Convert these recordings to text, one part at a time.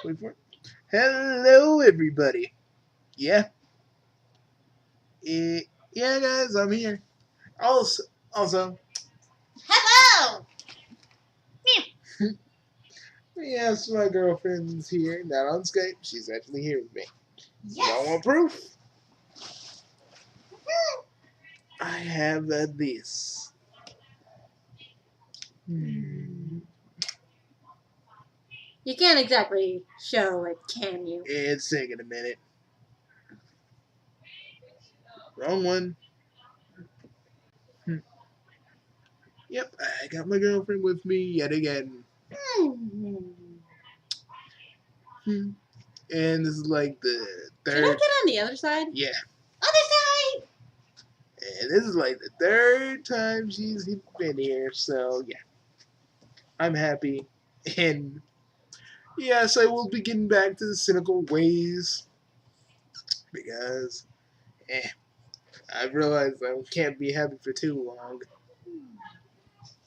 Wait for it. Hello, everybody. Yeah. Yeah, guys, I'm here. Also, Hello! yes, my girlfriend's here, not on Skype. She's actually here with me. Yes! Y'all want proof? I have this. You can't exactly show it, can you? It's taking a minute. Wrong one. Yep, I got my girlfriend with me yet again. And this is like the third. Can I get on the other side? Yeah. Other side! And this is like the third time she's been here, so yeah. I'm happy. And yes, I will be getting back to the cynical ways. Because, I've realized I can't be happy for too long.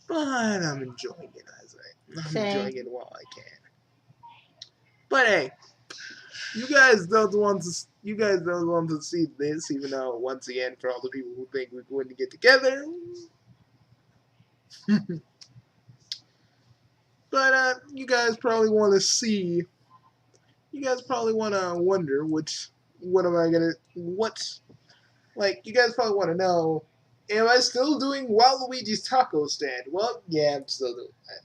But I'm enjoying it I'm enjoying it while I can. But hey, you guys don't want to see this, even though once again, for all the people who think we're going to get together. But you guys probably want to see. You guys probably want to wonder what am I gonna you guys probably want to know. Am I still doing Waluigi's taco stand? Well, yeah, I'm still doing that.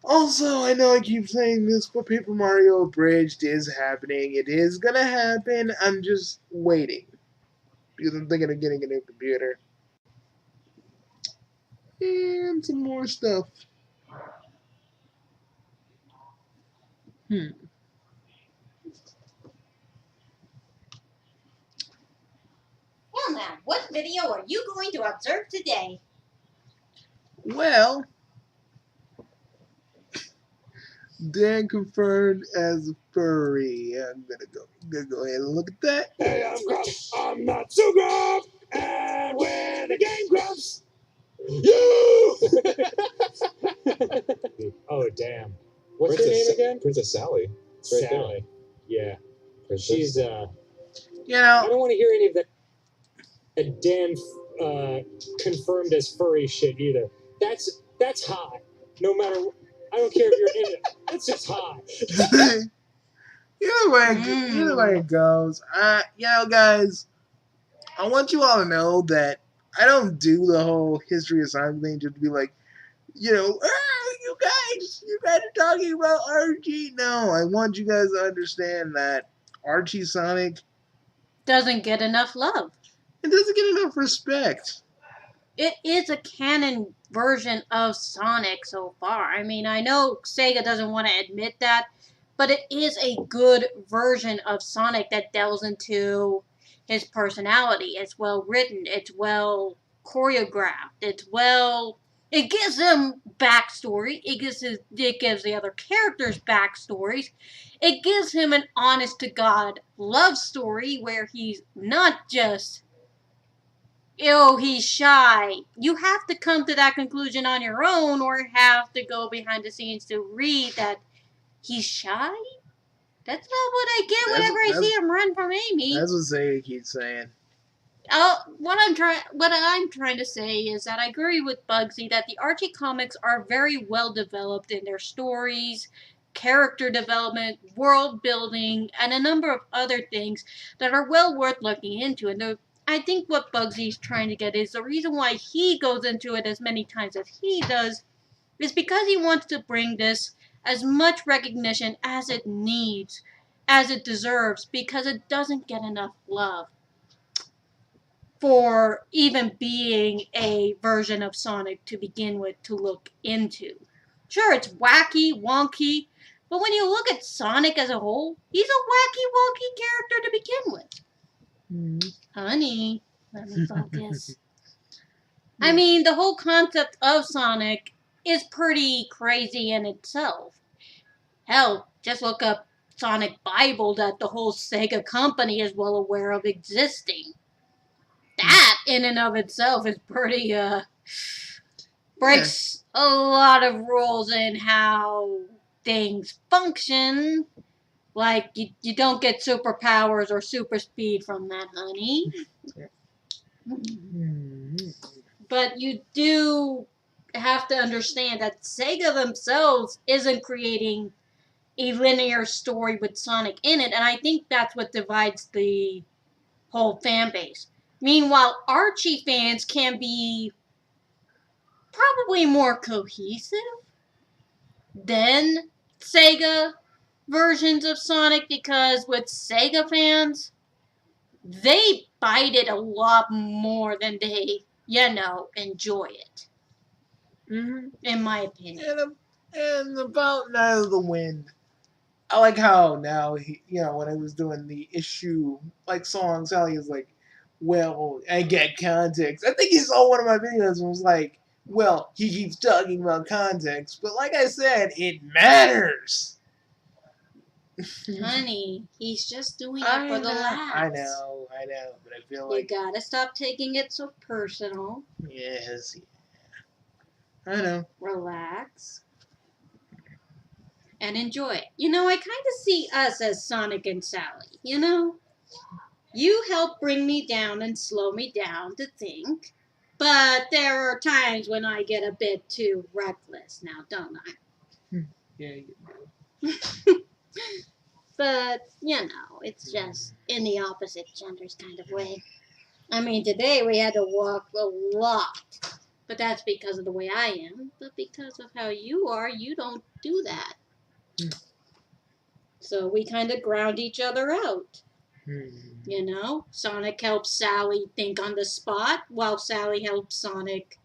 Also, I know I keep saying this, but Paper Mario Bridged is happening. It is gonna happen. I'm just waiting. Because I'm thinking of getting a new computer. And some more stuff. Well now, what video are you going to observe today? Well, Dan confirmed as a furry. I'm gonna go ahead and look at that. Hey, I'm Grumps. I'm not so Grump. And when the game grumps, you. Oh damn! What's her name again? Princess Sally. Right Sally. There. Yeah. Princess. She's You I know, don't want to hear any of that Dan confirmed as furry shit either. That's hot. No matter. I don't care if you're in it. That's just hot. either way it goes. Guys, I want you all to know that I don't do the whole history of Sonic thing just to be like, you guys are talking about Archie. No, I want you guys to understand that Archie Sonic Doesn't get enough love. it doesn't get enough respect. It is a canon version of Sonic so far. I mean, I know Sega doesn't want to admit that, but it is a good version of Sonic that delves into his personality. It's well written. It's well choreographed. It gives him backstory. It gives the other characters backstories. It gives him an honest to God love story where he's not just he's shy. You have to come to that conclusion on your own or have to go behind the scenes to read that he's shy? That's not what I get whenever I see him run from Amy. That's what Sega keeps saying. What I'm trying to say is that I agree with Bugsy that the Archie comics are very well developed in their stories, character development, world building, and a number of other things that are well worth looking into. And I think what Bugsy's trying to get is the reason why he goes into it as many times as he does is because he wants to bring this as much recognition as it needs, as it deserves, because it doesn't get enough love for even being a version of Sonic to begin with to look into. Sure, it's wacky, wonky, but when you look at Sonic as a whole, he's a wacky, wonky character to begin with. Honey, let me focus. I mean, the whole concept of Sonic is pretty crazy in itself. Hell, just look up Sonic Bible that the whole Sega company is well aware of existing. That, in and of itself, is pretty, breaks a lot of rules in how things function. Like, you don't get superpowers or super speed from that, honey. But you do have to understand that Sega themselves isn't creating a linear story with Sonic in it, and I think that's what divides the whole fan base. Meanwhile, Archie fans can be probably more cohesive than Sega versions of Sonic, because with Sega fans, they bite it a lot more than they, enjoy it. In my opinion. And about Night of the Wind, I like how now when I was doing the issue song, Sally is like, well, I get context. I think he saw one of my videos and was like, well, he keeps talking about context, but like I said, it matters. Honey, he's just doing it for the laughs. I know, but I feel like you gotta stop taking it so personal. Yes, I know. Relax. And enjoy it. I kind of see us as Sonic and Sally, You help bring me down and slow me down to think. But there are times when I get a bit too reckless now, don't I? Yeah, you do. But, it's just in the opposite genders kind of way. I mean, today we had to walk a lot. But that's because of the way I am. But because of how you are, you don't do that. So we kind of ground each other out. Sonic helps Sally think on the spot, while Sally helps Sonic,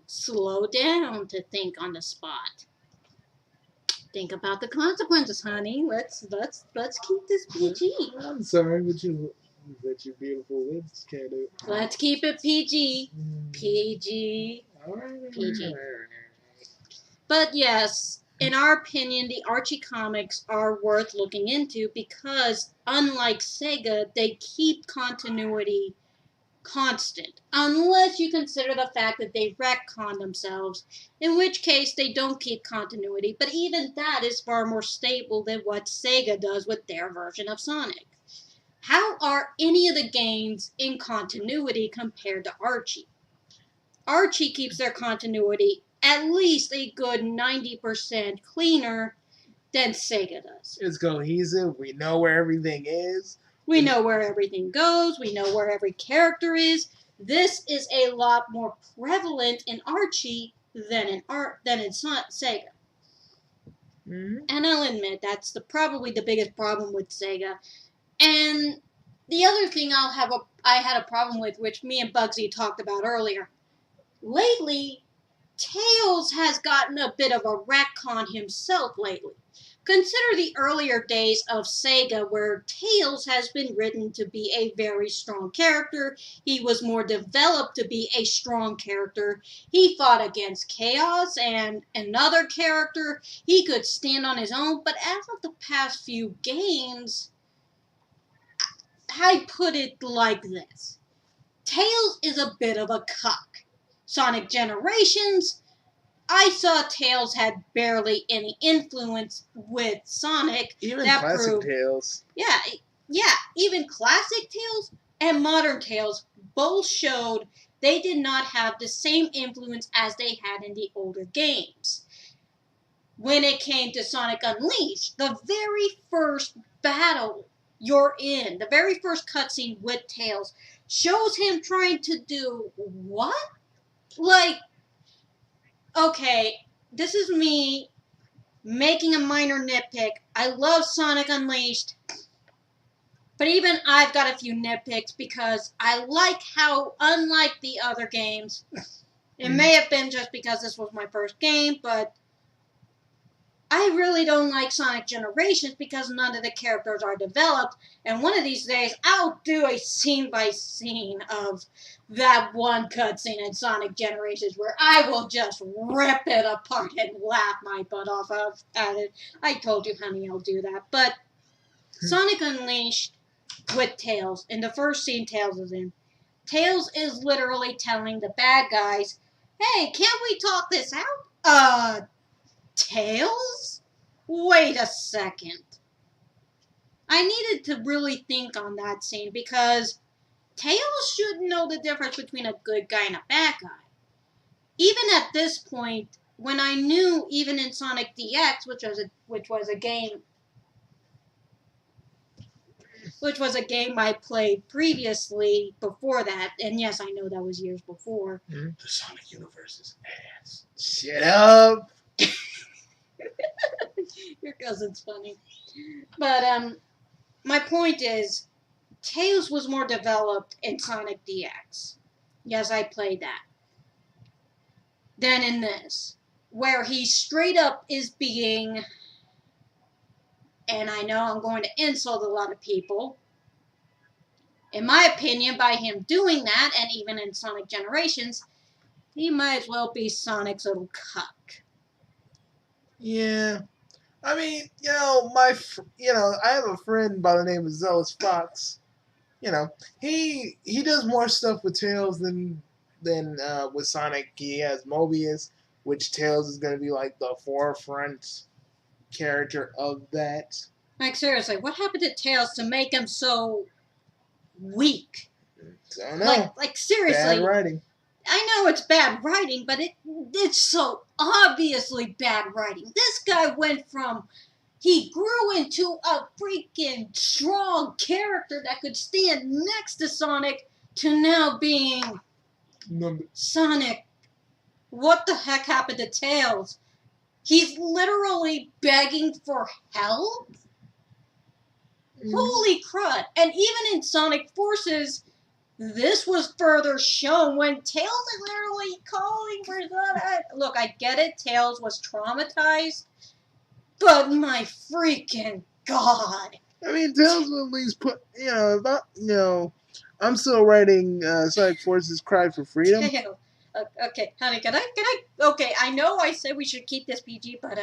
slow down to think on the spot. Think about the consequences, honey. Let's keep this PG. I'm sorry, but your beautiful lips can't do. Let's keep it PG. PG. All right. PG. But yes, in our opinion, the Archie comics are worth looking into because, unlike Sega, they keep continuity constant. Unless you consider the fact that they retcon themselves, in which case they don't keep continuity, but even that is far more stable than what Sega does with their version of Sonic. How are any of the games in continuity compared to Archie? Archie keeps their continuity at least a good 90% cleaner than Sega does. It's cohesive. We know where everything is. We know where everything goes. We know where every character is. This is a lot more prevalent in Archie than in Sega. And I'll admit that's probably the biggest problem with Sega. And the other thing I had a problem with, which me and Bugsy talked about earlier. Lately, Tails has gotten a bit of a retcon himself lately. Consider the earlier days of Sega where Tails has been written to be a very strong character. He was more developed to be a strong character. He fought against Chaos and another character. He could stand on his own. But as of the past few games, I put it like this. Tails is a bit of a cuck. Sonic Generations, I saw Tails had barely any influence with Sonic. Even classic Tails. Yeah, even classic Tails and modern Tails both showed they did not have the same influence as they had in the older games. When it came to Sonic Unleashed, the very first battle you're in, the very first cutscene with Tails, shows him trying to do what? Okay, this is me making a minor nitpick. I love Sonic Unleashed, but even I've got a few nitpicks because I like how, unlike the other games, it may have been just because this was my first game, but I really don't like Sonic Generations because none of the characters are developed, and one of these days I'll do a scene-by-scene of that one cutscene in Sonic Generations where I will just rip it apart and laugh my butt off at it. I told you, honey, I'll do that. But Sonic Unleashed with Tails, in the first scene Tails is in, Tails is literally telling the bad guys, hey, can't we talk this out? Tails? Wait a second. I needed to really think on that scene because Tails should know the difference between a good guy and a bad guy. Even at this point, when I knew even in Sonic DX, which was a game I played previously before that, and yes, I know that was years before. The Sonic universe is ass. Shut up. Your cousin's funny. But my point is, Tails was more developed in Sonic DX. Yes, I played that. Than in this, where he straight up is being, and I know I'm going to insult a lot of people, in my opinion, by him doing that, and even in Sonic Generations, he might as well be Sonic's little cuck. Yeah. I mean, I have a friend by the name of Zealous Fox. He does more stuff with Tails than with Sonic. He has Mobius, which Tails is going to be like the forefront character of that. Like, seriously, what happened to Tails to make him so weak? I don't know. Like seriously. Bad writing. I know it's bad writing, but it's so obviously bad writing. This guy he grew into a freaking strong character that could stand next to Sonic to now being Sonic. What the heck happened to Tails? He's literally begging for help? Holy crud. And even in Sonic Forces, this was further shown when Tails is literally calling for Sonic. Look, I get it. Tails was traumatized. But my freaking god. I mean, Tails will at least put, I'm still writing Sonic Forces Cry for Freedom. Okay, honey, okay, I know I said we should keep this PG, but,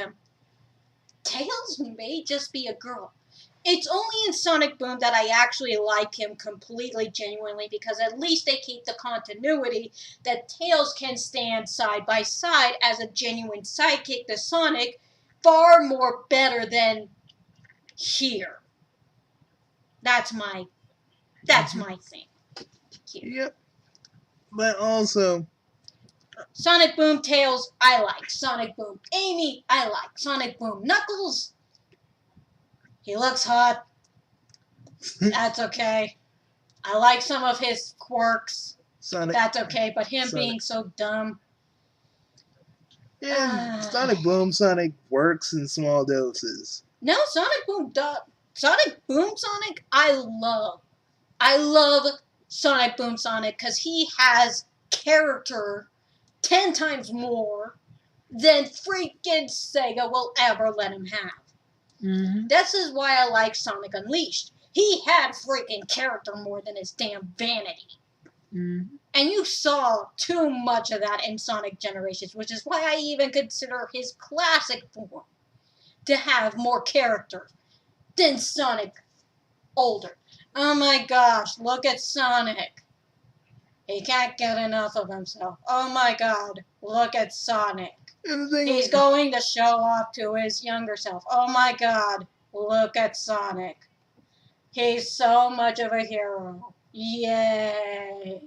Tails may just be a girl. It's only in Sonic Boom that I actually like him completely, genuinely, because at least they keep the continuity that Tails can stand side by side as a genuine sidekick to Sonic, far more better than here. That's my thing. Here. Yep. But also, Sonic Boom Tails, I like. Sonic Boom Amy, I like. Sonic Boom Knuckles, he looks hot. That's okay. I like some of his quirks. That's okay, but him being so dumb. Yeah, Sonic Boom Sonic works in small doses. No, Sonic Boom Sonic, I love Sonic Boom Sonic because he has character 10 times more than freaking Sega will ever let him have. Mm-hmm. This is why I like Sonic Unleashed. He had freaking character more than his damn vanity. Mm-hmm. And you saw too much of that in Sonic Generations, which is why I even consider his classic form to have more character than Sonic older. Oh my gosh, look at Sonic. He can't get enough of himself. Oh my god, look at Sonic. He's going to show off to his younger self. Oh my god, look at Sonic. He's so much of a hero. Yay.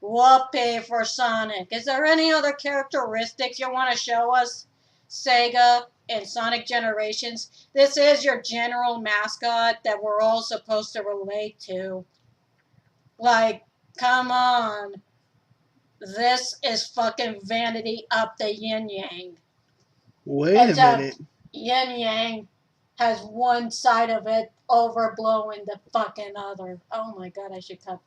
Whoopee for Sonic. Is there any other characteristics you want to show us, Sega, in Sonic Generations? This is your general mascot that we're all supposed to relate to. Like, come on. This is fucking vanity up the yin-yang. Wait a minute. Yin-yang has one side of it overblowing the fucking other. Oh my god, I should cut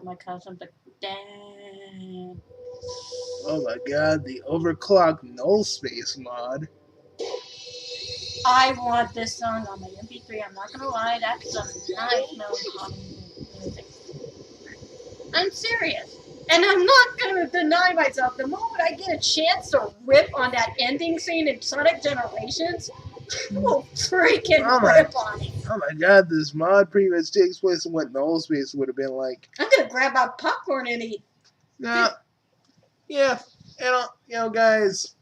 my cousin, but damn. Oh my god, the overclocked null space mod. I want this song on my MP3. I'm not gonna lie, that's some nice melancholy music. I'm serious. And I'm not gonna deny myself. The moment I get a chance to rip on that ending scene in Sonic Generations, I will freaking rip on it. Oh my god, this mod pretty much takes place in what null space would have been like. I'm gonna grab my popcorn and eat. Yeah. And, guys,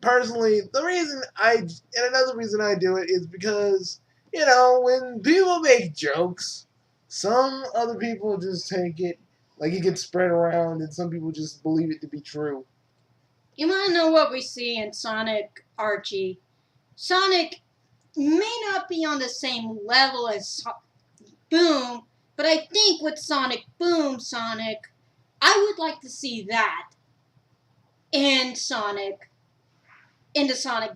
personally, another reason I do it is because, when people make jokes, some other people just take it, like it gets spread around, and some people just believe it to be true. You want to know what we see in Sonic Archie? Sonic may not be on the same level as Boom, but I think with Sonic Boom Sonic, I would like to see that in the Sonic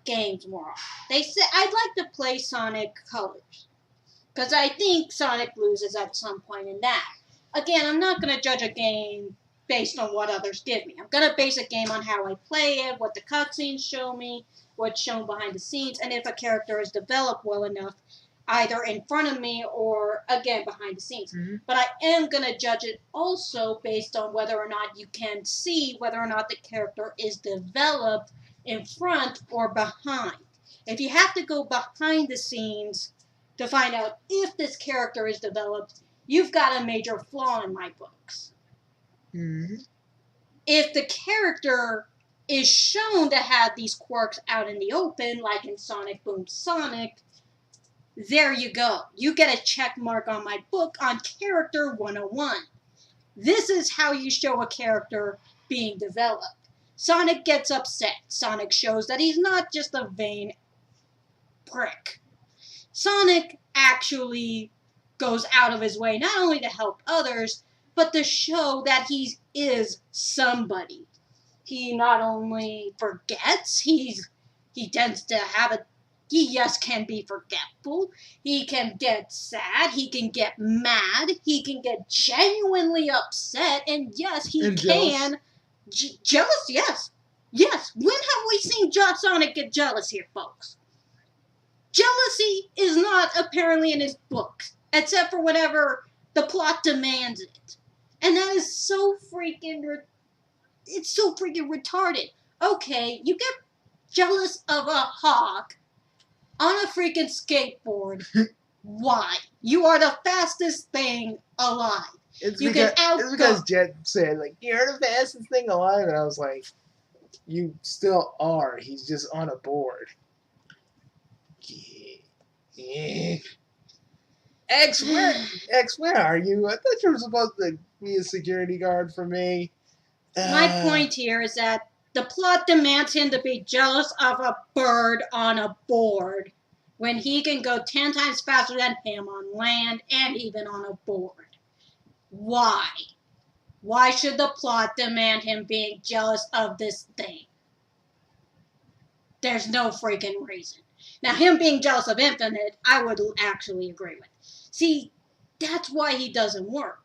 games more often. They say I'd like to play Sonic Colors because I think Sonic loses at some point in that. Again, I'm not going to judge a game based on what others give me. I'm going to base a game on how I play it, what the cutscenes show me, what's shown behind the scenes, and if a character is developed well enough, either in front of me or, again, behind the scenes. Mm-hmm. But I am going to judge it also based on whether or not you can see whether or not the character is developed in front or behind. If you have to go behind the scenes to find out if this character is developed, you've got a major flaw in my books. Mm-hmm. If the character is shown to have these quirks out in the open, like in Sonic Boom Sonic, there you go. You get a check mark on my book on Character 101. This is how you show a character being developed. Sonic gets upset. Sonic shows that he's not just a vain prick. Sonic actually goes out of his way not only to help others, but to show that he is somebody. He not only forgets, he tends to have he can be forgetful, he can get sad, he can get mad, he can get genuinely upset, and yes, he And can. Jealous, yes. Yes, when have we seen Sonic get jealous here, folks? Jealousy is not apparently in his books, except for whenever the plot demands it. And that is so freaking retarded. Okay, you get jealous of a hawk on a freaking skateboard. Why? You are the fastest thing alive. It's because Jet said, like, you're the fastest thing alive, and I was like, you still are. He's just on a board. Yeah. X, where are you? I thought you were supposed to be a security guard for me. My point here is that the plot demands him to be jealous of a bird on a board when he can go 10 times faster than him on land and even on a board. Why? Why should the plot demand him being jealous of this thing? There's no freaking reason. Now, him being jealous of Infinite, I would actually agree with. See, that's why he doesn't work.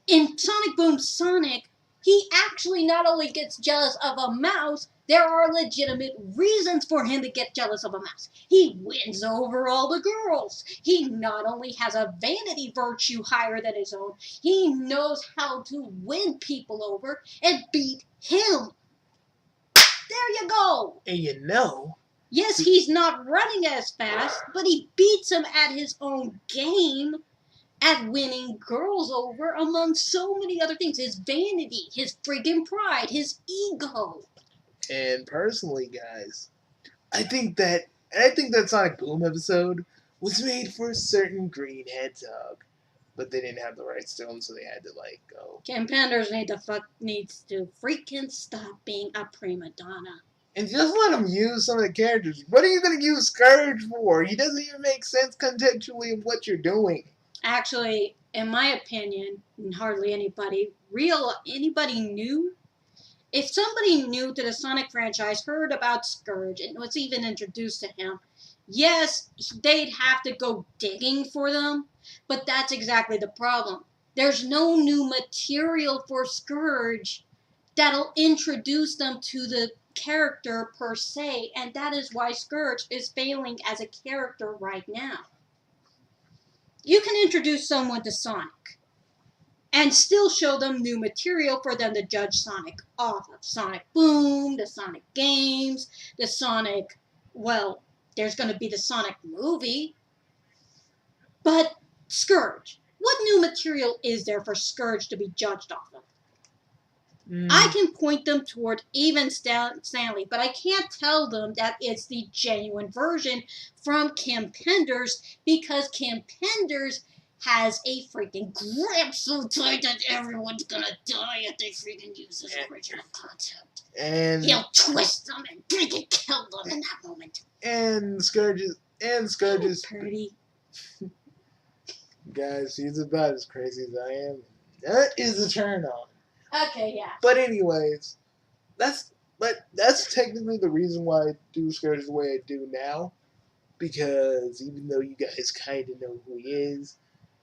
In Sonic Boom Sonic, he actually not only gets jealous of a mouse, there are legitimate reasons for him to get jealous of a mouse. He wins over all the girls. He not only has a vanity virtue higher than his own, he knows how to win people over and beat him. There you go. And yes, he's not running as fast, but he beats him at his own game, at winning girls over, among so many other things. His vanity, his friggin' pride, his ego. And personally, guys, I think that Sonic Boom episode was made for a certain green hedgehog, but they didn't have the rights to him, so they had to go. Ken Penders needs to freaking stop being a prima donna. And just let him use some of the characters. What are you going to use Scourge for? He doesn't even make sense contextually of what you're doing. Actually, in my opinion, hardly anybody new. If somebody new to the Sonic franchise heard about Scourge and was even introduced to him, yes, they'd have to go digging for them, but that's exactly the problem. There's no new material for Scourge that'll introduce them to the character per se, and that is why Scourge is failing as a character right now. You can introduce someone to Sonic and still show them new material for them to judge Sonic off of. Sonic Boom, the Sonic games, the Sonic, well, there's going to be the Sonic movie. But Scourge, what new material is there for Scourge to be judged off of? I can point them toward even Stanley, but I can't tell them that it's the genuine version from Kim Penders because Kim Penders has a freaking grip so tight that everyone's gonna die if they freaking use his original concept. And he'll twist them and freaking kill them in that moment. And Scourge's Pretty. Guys, she's about as crazy as I am. That is a turn on. Okay, yeah. But anyways, that's technically the reason why I do Scourge the way I do now. Because even though you guys kind of know who he is,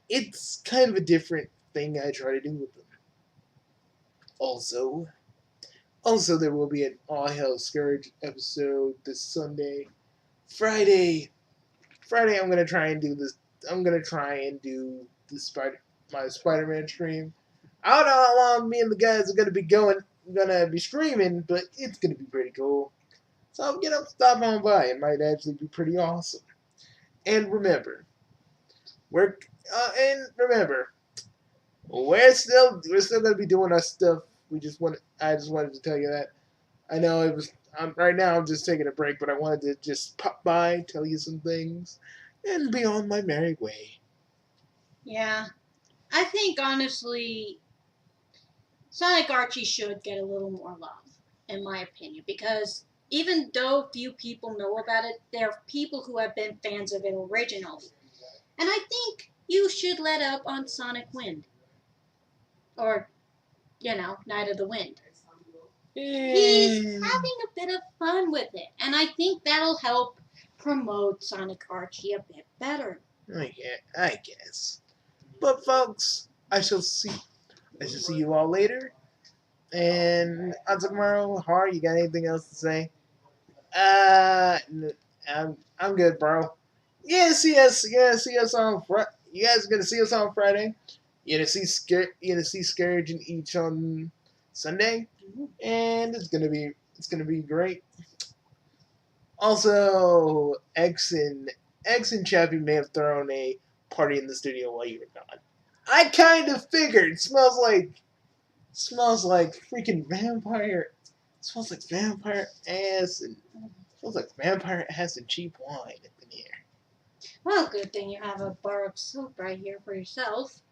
it's kind of a different thing I try to do with him. Also, there will be an All Hell Scourge episode this Sunday. Friday, I'm gonna try and do this. I'm gonna try and do my Spider-Man stream. I don't know how long me and the guys are gonna be streaming, but it's gonna be pretty cool. So stop on by. It might actually be pretty awesome. And remember, we're still gonna be doing our stuff. I just wanted to tell you that. I know it was. Right now I'm just taking a break, but I wanted to just pop by, tell you some things, and be on my merry way. Yeah, I think honestly, Sonic Archie should get a little more love, in my opinion, because even though few people know about it, there are people who have been fans of it originally. And I think you should let up on Sonic Wind. Or, Night of the Wind. He's having a bit of fun with it, and I think that'll help promote Sonic Archie a bit better. I guess. But folks, I shall see you all later. And until tomorrow, Har, you got anything else to say? I'm good, bro. See us on Friday. You guys are gonna see us on Friday. You're gonna see Scourge and Each on Sunday, and it's gonna be great. Also, X and Chappie may have thrown a party in the studio while you were gone. I kind of figured. It smells like freaking vampire. It smells like vampire ass and smells like vampire ass and cheap wine in here. Well, good thing you have a bar of soap right here for yourself.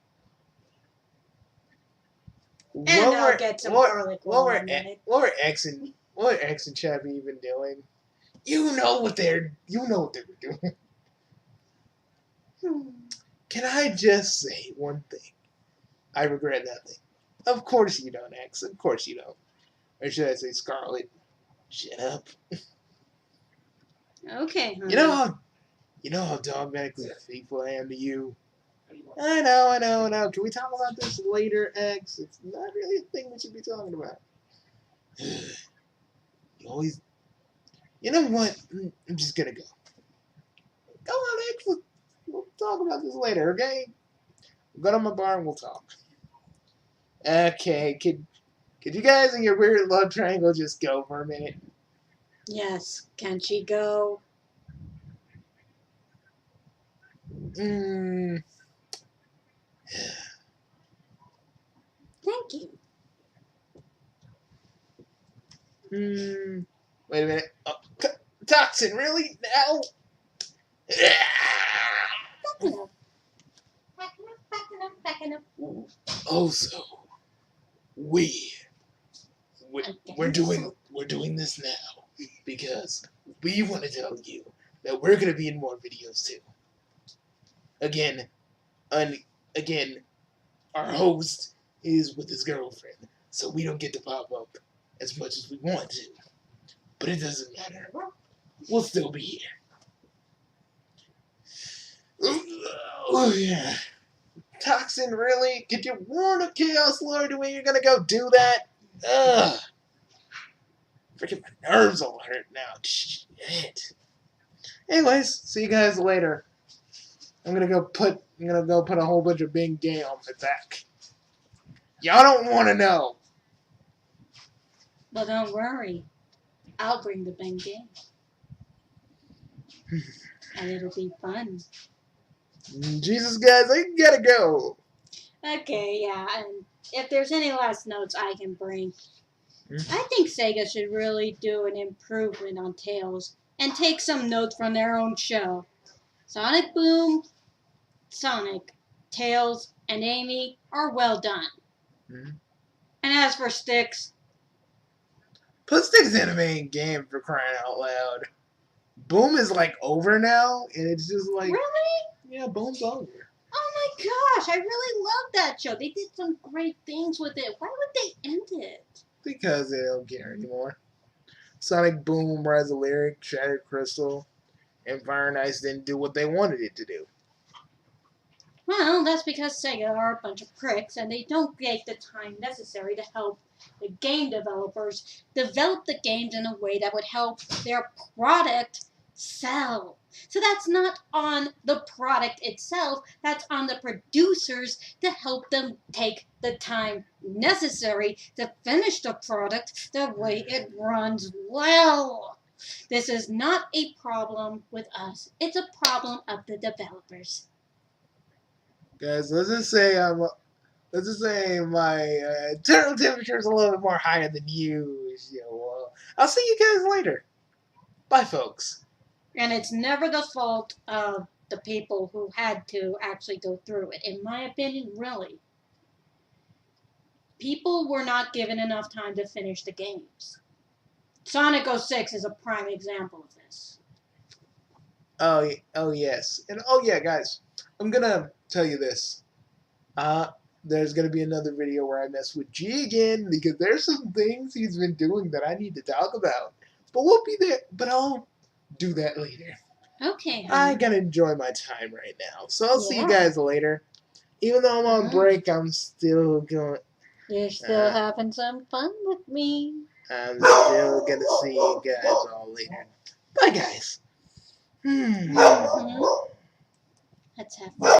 And I'll get some garlic while I'm in it. What were X and Chappie even doing? You know what they were doing. Can I just say one thing? I regret nothing. Of course you don't, X. Of course you don't. Or should I say Scarlet? Shut up. Okay, honey. You know how dogmatically faithful I am to you? I know. Can we talk about this later, X? It's not really a thing we should be talking about. You know what? I'm just gonna go. Go on, X. We'll talk about this later, okay? We'll go to my bar and we'll talk. Okay, could you guys in your weird love triangle just go for a minute? Yes, can she go? Thank you. Wait a minute. Oh, Toxin, really? Now? Backing up. Also, we're doing this now because we want to tell you that we're gonna be in more videos too. Again, our host is with his girlfriend, so we don't get to pop up as much as we want to. But it doesn't matter. We'll still be here. Oh yeah. Toxin, really? Could you warn a Chaos Lord when you're gonna go do that? Ugh. Freaking my nerves all hurt now. Shit. Anyways, see you guys later. I'm gonna go put a whole bunch of Bing Gay on my back. Y'all don't want to know. Well, don't worry. I'll bring the Bengay. And it'll be fun. Jesus, guys, I gotta go. Okay, yeah, and if there's any last notes I can bring, Mhm. I think Sega should really do an improvement on Tails and take some notes from their own show. Sonic Boom, Sonic, Tails, and Amy are well done. Mhm. And as for Sticks, Put Sticks in the main game for crying out loud. Boom is like over now, and it's just like, really? yeah, Boom's over. Oh my gosh, I really love that show. They did some great things with it. Why would they end it? Because they don't care anymore. Sonic Boom, Rise of Lyric, Shattered Crystal, and Fire and Ice didn't do what they wanted it to do. Well, that's because Sega are a bunch of pricks and they don't take the time necessary to help the game developers develop the games in a way that would help their product sell. So that's not on the product itself, that's on the producers to help them take the time necessary to finish the product the way it runs well. This is not a problem with us, it's a problem of the developers. Guys, let's just say my internal temperature is a little bit more higher than you. I'll see you guys later. Bye, folks. And it's never the fault of the people who had to actually go through it. In my opinion, really. People were not given enough time to finish the games. Sonic 06 is a prime example of this. Oh yes, and oh yeah, guys, I'm gonna tell you this. Uh, there's gonna be another video where I mess with G again because there's some things he's been doing that I need to talk about. But we'll be there. But I'll do that later. Okay, I honey. gotta enjoy my time right now, so I'll see you Yeah. guys later. Even though I'm on Mhm. break, I'm still going. You're still having some fun with me. I'm still gonna see you guys all later. Bye, guys. Mhm. Let's have fun.